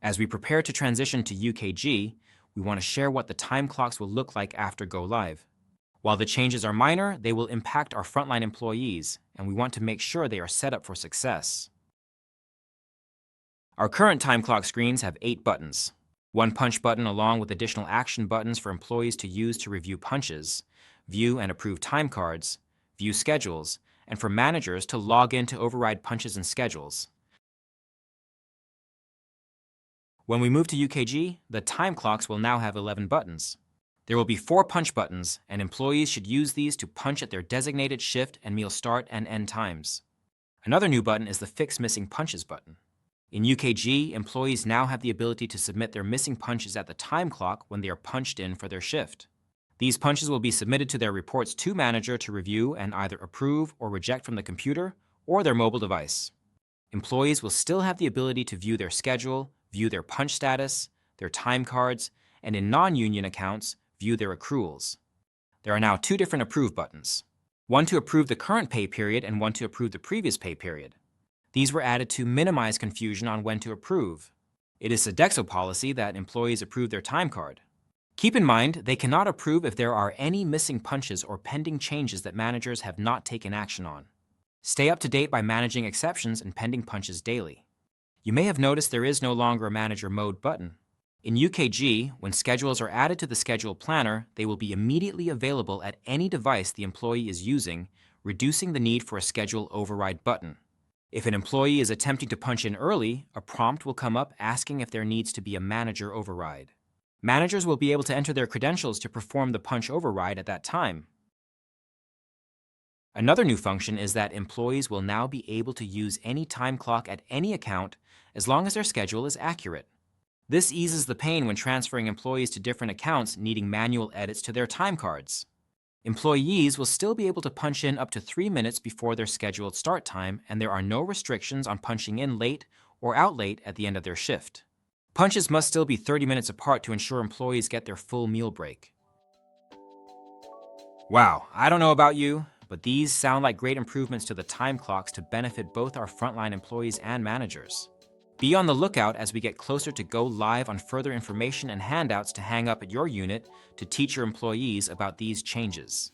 As we prepare to transition to UKG, we want to share what the time clocks will look like after go live. While the changes are minor, they will impact our frontline employees, and we want to make sure they are set up for success. Our current time clock screens have 8 buttons. One punch button along with additional action buttons for employees to use to review punches, view and approve time cards, view schedules, and for managers to log in to override punches and schedules. When we move to UKG, the time clocks will now have 11 buttons. There will be 4 punch buttons, and employees should use these to punch at their designated shift and meal start and end times. Another new button is the Fix Missing Punches button. In UKG, employees now have the ability to submit their missing punches at the time clock when they are punched in for their shift. These punches will be submitted to their reports to manager to review and either approve or reject from the computer or their mobile device. Employees will still have the ability to view their schedule, view their punch status, their time cards, and in non-union accounts, view their accruals. There are now 2 different approve buttons, one to approve the current pay period and one to approve the previous pay period. These were added to minimize confusion on when to approve. It is Sodexo policy that employees approve their time card. Keep in mind, they cannot approve if there are any missing punches or pending changes that managers have not taken action on. Stay up to date by managing exceptions and pending punches daily. You may have noticed there is no longer a Manager Mode button. In UKG, when schedules are added to the schedule planner, they will be immediately available at any device the employee is using, reducing the need for a schedule override button. If an employee is attempting to punch in early, a prompt will come up asking if there needs to be a manager override. Managers will be able to enter their credentials to perform the punch override at that time. Another new function is that employees will now be able to use any time clock at any account as long as their schedule is accurate. This eases the pain when transferring employees to different accounts needing manual edits to their time cards. Employees will still be able to punch in up to 3 minutes before their scheduled start time, and there are no restrictions on punching in late or out late at the end of their shift. Punches must still be 30 minutes apart to ensure employees get their full meal break. Wow, I don't know about you, but these sound like great improvements to the time clocks to benefit both our frontline employees and managers. Be on the lookout as we get closer to go live on further information and handouts to hang up at your unit to teach your employees about these changes.